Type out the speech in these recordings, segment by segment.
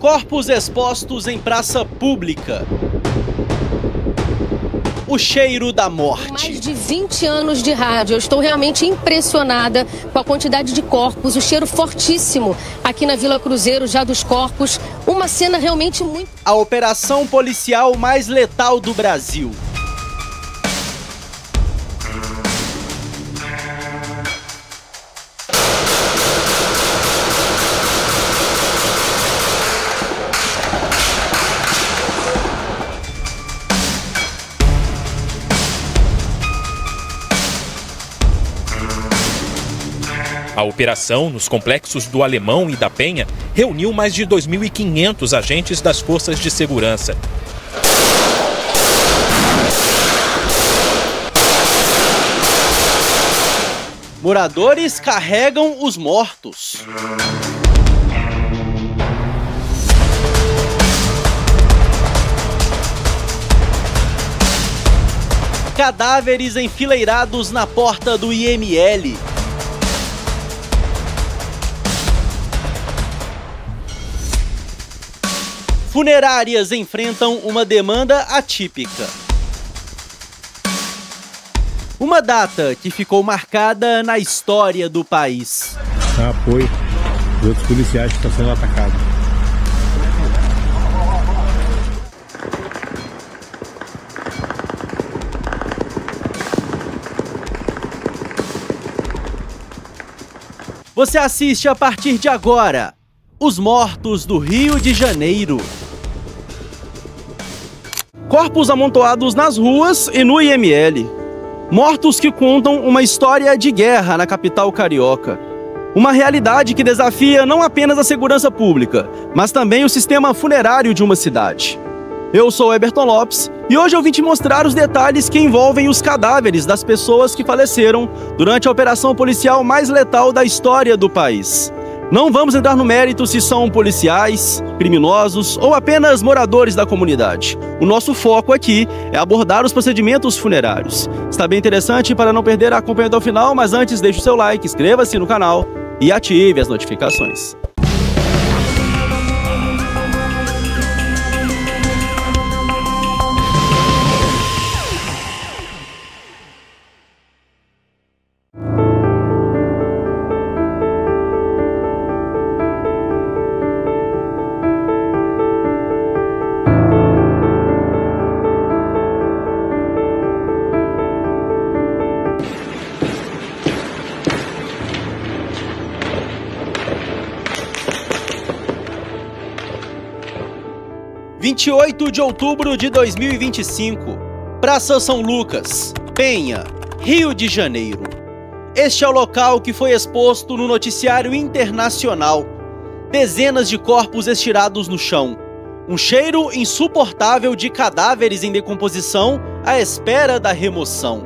Corpos expostos em praça pública. O cheiro da morte. Mais de 20 anos de rádio, eu estou realmente impressionada com a quantidade de corpos, o cheiro fortíssimo aqui na Vila Cruzeiro, já dos corpos. Uma cena realmente muito... A operação policial mais letal do Brasil. A operação, nos complexos do Alemão e da Penha, reuniu mais de 2.500 agentes das forças de segurança. Moradores carregam os mortos. Cadáveres enfileirados na porta do IML. Funerárias enfrentam uma demanda atípica. Uma data que ficou marcada na história do país. Apoio de outros policiais que estão sendo atacados. Você assiste a partir de agora Os Mortos do Rio de Janeiro. Corpos amontoados nas ruas e no IML. Mortos que contam uma história de guerra na capital carioca. Uma realidade que desafia não apenas a segurança pública, mas também o sistema funerário de uma cidade. Eu sou Eberton Lopes e hoje eu vim te mostrar os detalhes que envolvem os cadáveres das pessoas que faleceram durante a operação policial mais letal da história do país. Não vamos entrar no mérito se são policiais, criminosos ou apenas moradores da comunidade. O nosso foco aqui é abordar os procedimentos funerários. Está bem interessante para não perder a acompanhada ao final, mas antes deixe o seu like, inscreva-se no canal e ative as notificações. – 28 de outubro de 2025, Praça São Lucas, Penha, Rio de Janeiro. Este é o local que foi exposto no noticiário internacional. Dezenas de corpos estirados no chão. Um cheiro insuportável de cadáveres em decomposição à espera da remoção.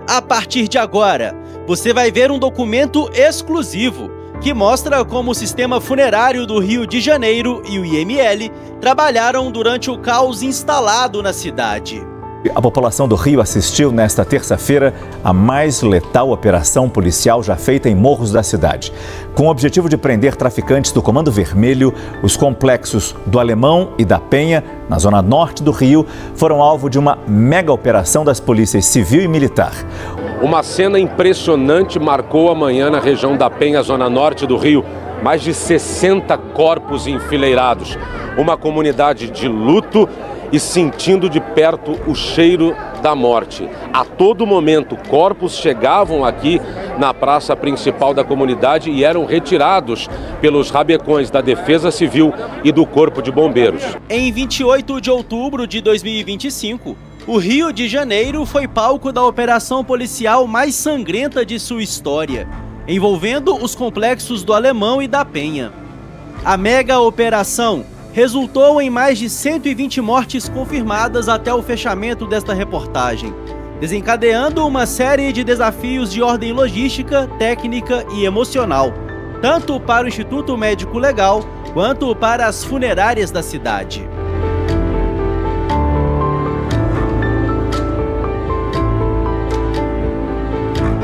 A partir de agora, você vai ver um documento exclusivo que mostra como o sistema funerário do Rio de Janeiro e o IML trabalharam durante o caos instalado na cidade. A população do Rio assistiu nesta terça-feira à mais letal operação policial já feita em morros da cidade. Com o objetivo de prender traficantes do Comando Vermelho, os complexos do Alemão e da Penha, na zona norte do Rio, foram alvo de uma mega operação das polícias civil e militar. Uma cena impressionante marcou a manhã na região da Penha, zona norte do Rio. Mais de 60 corpos enfileirados. Uma comunidade de luto e sentindo de perto o cheiro da morte. A todo momento, corpos chegavam aqui na praça principal da comunidade e eram retirados pelos rabecões da Defesa Civil e do Corpo de Bombeiros. Em 28 de outubro de 2025, o Rio de Janeiro foi palco da operação policial mais sangrenta de sua história, envolvendo os complexos do Alemão e da Penha. A mega operação resultou em mais de 120 mortes confirmadas até o fechamento desta reportagem, desencadeando uma série de desafios de ordem logística, técnica e emocional, tanto para o Instituto Médico Legal quanto para as funerárias da cidade.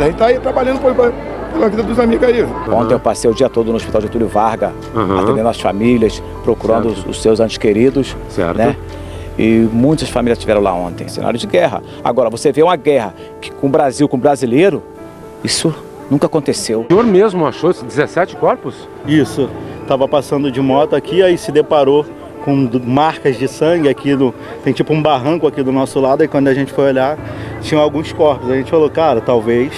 A gente está aí trabalhando pela vida dos amigos aí. Ontem eu passei o dia todo no Hospital Getúlio Vargas, atendendo as famílias, procurando os seus entes queridos, né? E muitas famílias estiveram lá ontem, cenário de guerra. Agora, você vê uma guerra com o Brasil, com o brasileiro, isso nunca aconteceu. O senhor mesmo achou esses 17 corpos? Isso, estava passando de moto aqui, aí se deparou com marcas de sangue aqui, tem tipo um barranco aqui do nosso lado, e quando a gente foi olhar, tinha alguns corpos. A gente falou, cara, talvez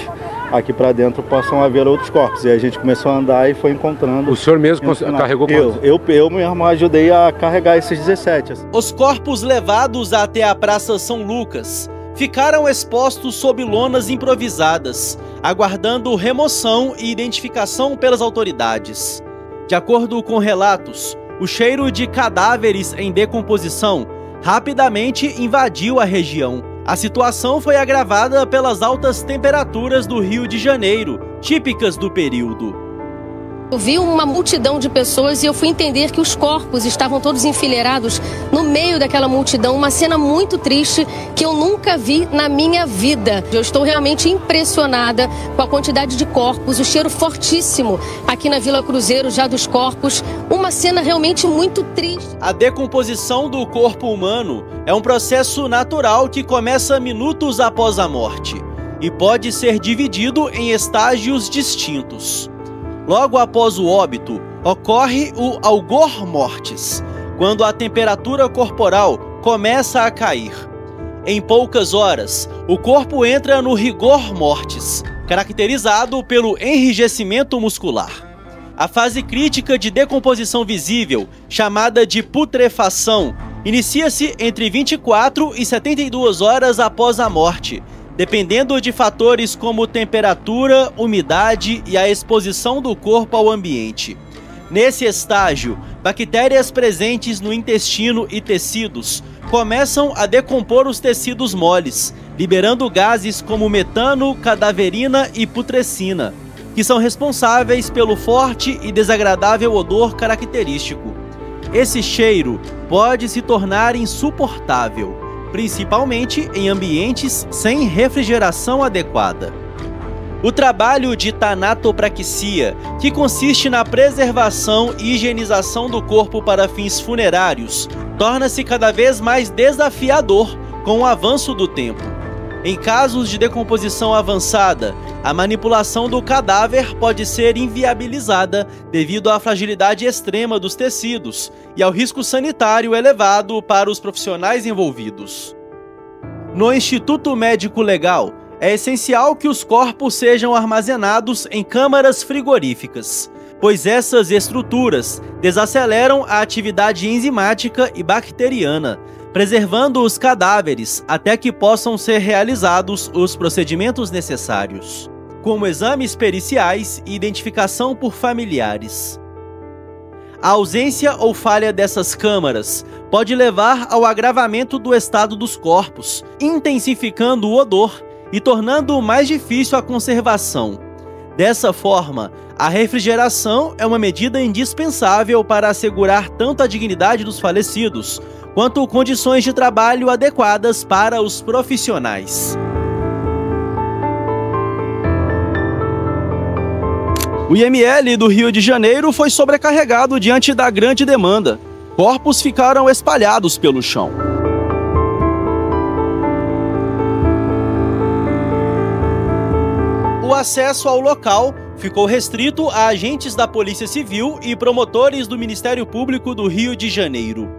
aqui para dentro possam haver outros corpos. E a gente começou a andar e foi encontrando. O senhor mesmo carregou quantos? Eu mesmo ajudei a carregar esses 17. Os corpos levados até a Praça São Lucas ficaram expostos sob lonas improvisadas, aguardando remoção e identificação pelas autoridades. De acordo com relatos, o cheiro de cadáveres em decomposição rapidamente invadiu a região. A situação foi agravada pelas altas temperaturas do Rio de Janeiro, típicas do período. Eu vi uma multidão de pessoas e eu fui entender que os corpos estavam todos enfileirados no meio daquela multidão. Uma cena muito triste que eu nunca vi na minha vida. Eu estou realmente impressionada com a quantidade de corpos, o cheiro fortíssimo aqui na Vila Cruzeiro já dos corpos. Uma cena realmente muito triste. A decomposição do corpo humano é um processo natural que começa minutos após a morte e pode ser dividido em estágios distintos. Logo após o óbito, ocorre o algor mortis, quando a temperatura corporal começa a cair. Em poucas horas, o corpo entra no rigor mortis, caracterizado pelo enrijecimento muscular. A fase crítica de decomposição visível, chamada de putrefação, inicia-se entre 24 e 72 horas após a morte, dependendo de fatores como temperatura, umidade e a exposição do corpo ao ambiente. Nesse estágio, bactérias presentes no intestino e tecidos começam a decompor os tecidos moles, liberando gases como metano, cadaverina e putrescina, que são responsáveis pelo forte e desagradável odor característico. Esse cheiro pode se tornar insuportável, principalmente em ambientes sem refrigeração adequada. O trabalho de tanatopraxia, que consiste na preservação e higienização do corpo para fins funerários, torna-se cada vez mais desafiador com o avanço do tempo. Em casos de decomposição avançada, a manipulação do cadáver pode ser inviabilizada devido à fragilidade extrema dos tecidos e ao risco sanitário elevado para os profissionais envolvidos. No Instituto Médico Legal, é essencial que os corpos sejam armazenados em câmaras frigoríficas, pois essas estruturas desaceleram a atividade enzimática e bacteriana, preservando os cadáveres até que possam ser realizados os procedimentos necessários, como exames periciais e identificação por familiares. A ausência ou falha dessas câmaras pode levar ao agravamento do estado dos corpos, intensificando o odor e tornando mais difícil a conservação. Dessa forma, a refrigeração é uma medida indispensável para assegurar tanto a dignidade dos falecidos, quanto condições de trabalho adequadas para os profissionais. O IML do Rio de Janeiro foi sobrecarregado diante da grande demanda. Corpos ficaram espalhados pelo chão. O acesso ao local ficou restrito a agentes da Polícia Civil e promotores do Ministério Público do Rio de Janeiro.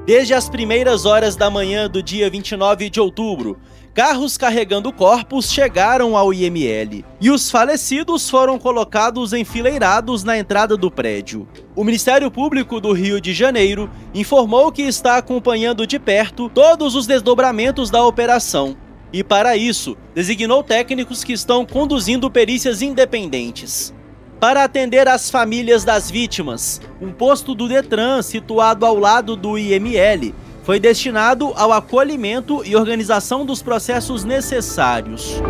Desde as primeiras horas da manhã do dia 29 de outubro, carros carregando corpos chegaram ao IML e os falecidos foram colocados enfileirados na entrada do prédio. O Ministério Público do Rio de Janeiro informou que está acompanhando de perto todos os desdobramentos da operação e, para isso, designou técnicos que estão conduzindo perícias independentes. Para atender as famílias das vítimas, um posto do Detran situado ao lado do IML foi destinado ao acolhimento e organização dos processos necessários.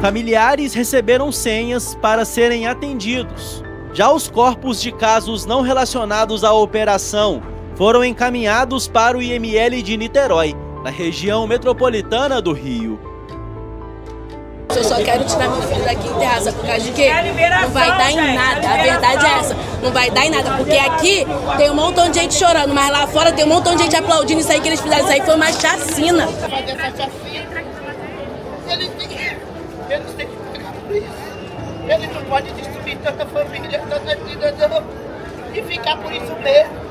Familiares receberam senhas para serem atendidos. Já os corpos de casos não relacionados à operação foram encaminhados para o IML de Niterói, na região metropolitana do Rio. Eu só quero tirar meu filho daqui e enterrar, sabe por causa de quê? Não vai dar em nada, a verdade é essa. Não vai dar em nada, porque aqui tem um montão de gente chorando, mas lá fora tem um montão de gente aplaudindo isso aí que eles fizeram. Isso aí foi uma chacina. Eles têm que pagar por isso. Eles não podem destruir tanta família, tanta vida, não. E ficar por isso mesmo.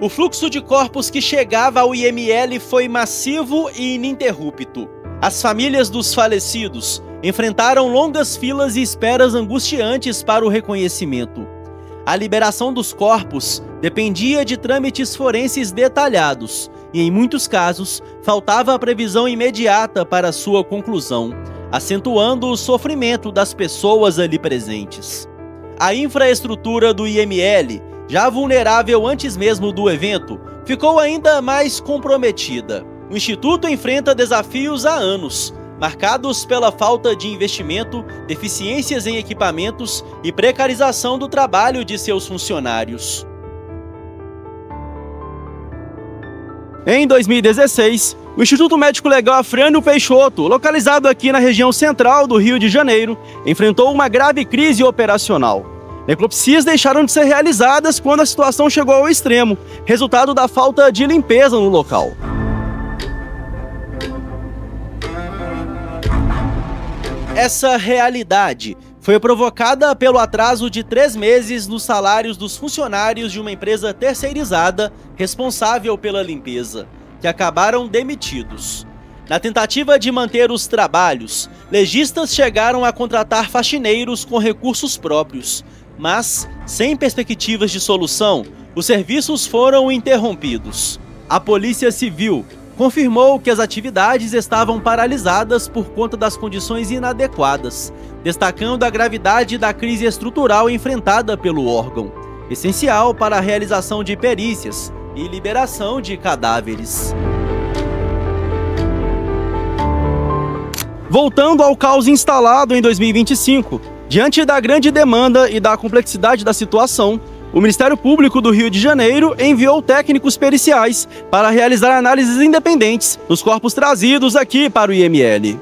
O fluxo de corpos que chegava ao IML foi massivo e ininterrupto. As famílias dos falecidos enfrentaram longas filas e esperas angustiantes para o reconhecimento. A liberação dos corpos dependia de trâmites forenses detalhados e, em muitos casos, faltava a previsão imediata para sua conclusão, acentuando o sofrimento das pessoas ali presentes. A infraestrutura do IML, já vulnerável antes mesmo do evento, ficou ainda mais comprometida. O Instituto enfrenta desafios há anos, marcados pela falta de investimento, deficiências em equipamentos e precarização do trabalho de seus funcionários. Em 2016, o Instituto Médico Legal Afriano Peixoto, localizado aqui na região central do Rio de Janeiro, enfrentou uma grave crise operacional. Necropsias deixaram de ser realizadas quando a situação chegou ao extremo, resultado da falta de limpeza no local. Essa realidade foi provocada pelo atraso de 3 meses nos salários dos funcionários de uma empresa terceirizada responsável pela limpeza, que acabaram demitidos. Na tentativa de manter os trabalhos, lojistas chegaram a contratar faxineiros com recursos próprios, mas, sem perspectivas de solução, os serviços foram interrompidos. A Polícia Civil confirmou que as atividades estavam paralisadas por conta das condições inadequadas, destacando a gravidade da crise estrutural enfrentada pelo órgão, essencial para a realização de perícias e liberação de cadáveres. Voltando ao caos instalado em 2025, diante da grande demanda e da complexidade da situação, o Ministério Público do Rio de Janeiro enviou técnicos periciais para realizar análises independentes dos corpos trazidos aqui para o IML.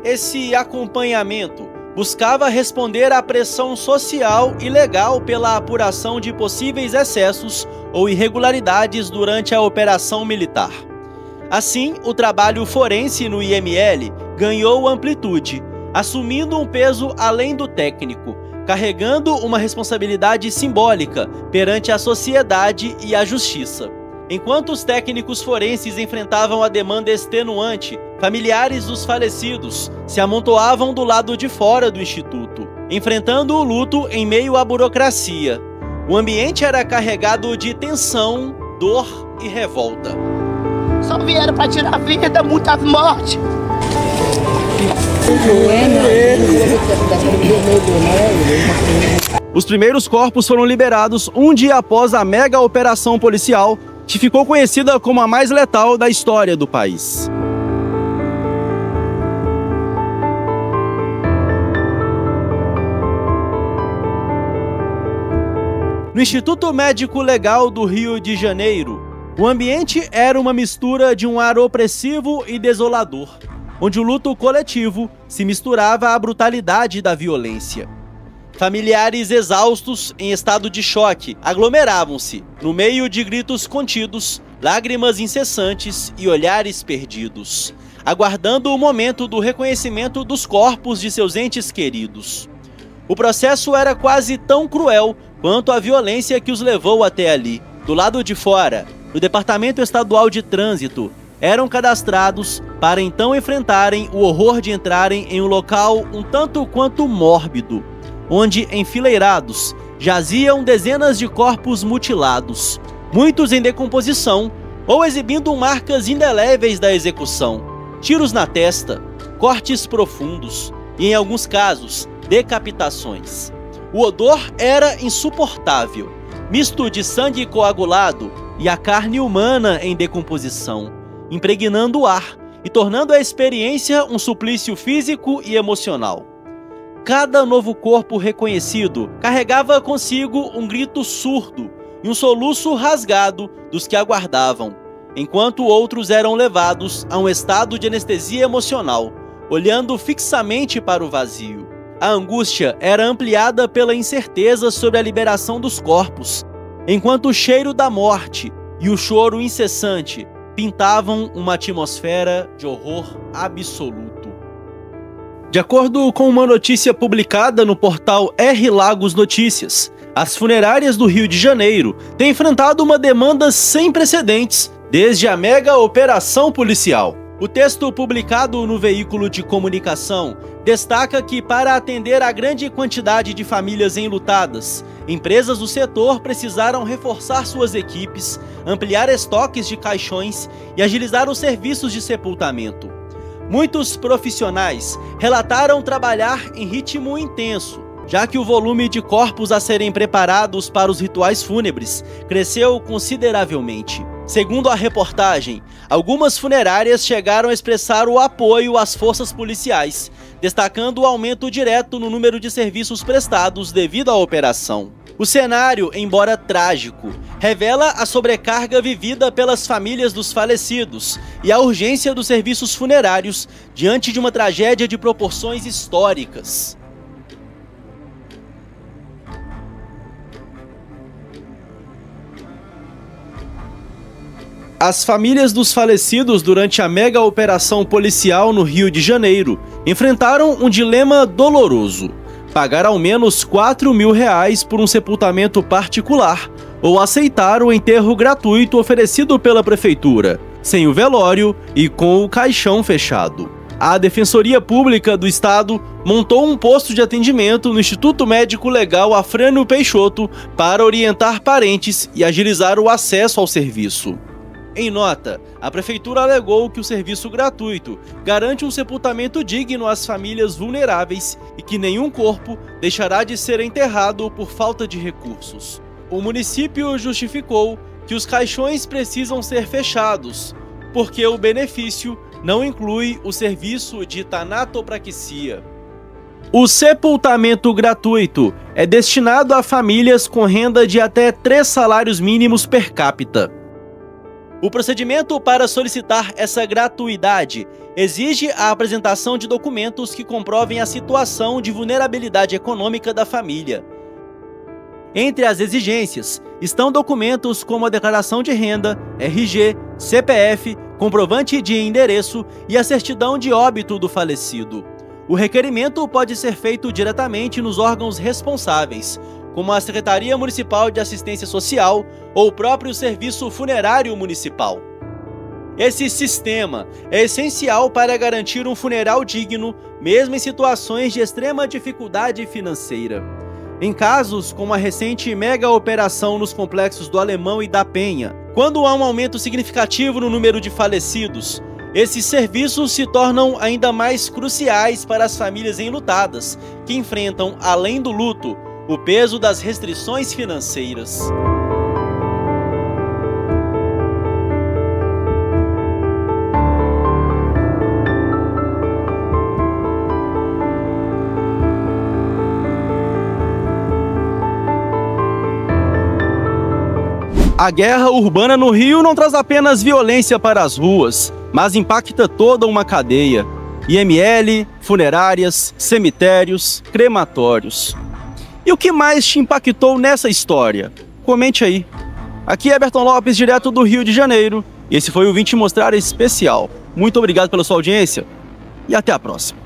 Esse acompanhamento buscava responder à pressão social e legal pela apuração de possíveis excessos ou irregularidades durante a operação militar. Assim, o trabalho forense no IML ganhou amplitude, assumindo um peso além do técnico, carregando uma responsabilidade simbólica perante a sociedade e a justiça. Enquanto os técnicos forenses enfrentavam a demanda extenuante, familiares dos falecidos se amontoavam do lado de fora do Instituto, enfrentando o luto em meio à burocracia. O ambiente era carregado de tensão, dor e revolta. Só vieram para tirar a vida, muitas mortes. Os primeiros corpos foram liberados um dia após a mega operação policial, que ficou conhecida como a mais letal da história do país. No Instituto Médico Legal do Rio de Janeiro, o ambiente era uma mistura de um ar opressivo e desolador, onde o luto coletivo se misturava à brutalidade da violência. Familiares exaustos, em estado de choque, aglomeravam-se, no meio de gritos contidos, lágrimas incessantes e olhares perdidos, aguardando o momento do reconhecimento dos corpos de seus entes queridos. O processo era quase tão cruel quanto a violência que os levou até ali. Do lado de fora, no Departamento Estadual de Trânsito, eram cadastrados para então enfrentarem o horror de entrarem em um local um tanto quanto mórbido, onde, enfileirados, jaziam dezenas de corpos mutilados, muitos em decomposição ou exibindo marcas indeléveis da execução, tiros na testa, cortes profundos e, em alguns casos, decapitações. O odor era insuportável, misto de sangue coagulado e a carne humana em decomposição, impregnando o ar e tornando a experiência um suplício físico e emocional. Cada novo corpo reconhecido carregava consigo um grito surdo e um soluço rasgado dos que aguardavam, enquanto outros eram levados a um estado de anestesia emocional, olhando fixamente para o vazio. A angústia era ampliada pela incerteza sobre a liberação dos corpos, enquanto o cheiro da morte e o choro incessante pintavam uma atmosfera de horror absoluto. De acordo com uma notícia publicada no portal R Lagos Notícias, as funerárias do Rio de Janeiro têm enfrentado uma demanda sem precedentes desde a mega operação policial. O texto publicado no veículo de comunicação destaca que, para atender a grande quantidade de famílias enlutadas, empresas do setor precisaram reforçar suas equipes, ampliar estoques de caixões e agilizar os serviços de sepultamento. Muitos profissionais relataram trabalhar em ritmo intenso, já que o volume de corpos a serem preparados para os rituais fúnebres cresceu consideravelmente. Segundo a reportagem, algumas funerárias chegaram a expressar o apoio às forças policiais, destacando o aumento direto no número de serviços prestados devido à operação. O cenário, embora trágico, revela a sobrecarga vivida pelas famílias dos falecidos e a urgência dos serviços funerários diante de uma tragédia de proporções históricas. As famílias dos falecidos durante a mega operação policial no Rio de Janeiro enfrentaram um dilema doloroso: pagar ao menos R$4.000 por um sepultamento particular ou aceitar o enterro gratuito oferecido pela prefeitura, sem o velório e com o caixão fechado. A Defensoria Pública do Estado montou um posto de atendimento no Instituto Médico Legal Afrânio Peixoto para orientar parentes e agilizar o acesso ao serviço. Em nota, a prefeitura alegou que o serviço gratuito garante um sepultamento digno às famílias vulneráveis e que nenhum corpo deixará de ser enterrado por falta de recursos. O município justificou que os caixões precisam ser fechados, porque o benefício não inclui o serviço de tanatopraxia. O sepultamento gratuito é destinado a famílias com renda de até 3 salários mínimos per capita. O procedimento para solicitar essa gratuidade exige a apresentação de documentos que comprovem a situação de vulnerabilidade econômica da família. Entre as exigências estão documentos como a declaração de renda, RG, CPF, comprovante de endereço e a certidão de óbito do falecido. O requerimento pode ser feito diretamente nos órgãos responsáveis, como a Secretaria Municipal de Assistência Social ou o próprio Serviço Funerário Municipal. Esse sistema é essencial para garantir um funeral digno, mesmo em situações de extrema dificuldade financeira. Em casos como a recente mega operação nos complexos do Alemão e da Penha, quando há um aumento significativo no número de falecidos, esses serviços se tornam ainda mais cruciais para as famílias enlutadas, que enfrentam, além do luto, o peso das restrições financeiras. A guerra urbana no Rio não traz apenas violência para as ruas, mas impacta toda uma cadeia: IML, funerárias, cemitérios, crematórios. E o que mais te impactou nessa história? Comente aí. Aqui é Berton Lopes, direto do Rio de Janeiro, e esse foi o Vim Te Mostrar especial. Muito obrigado pela sua audiência e até a próxima.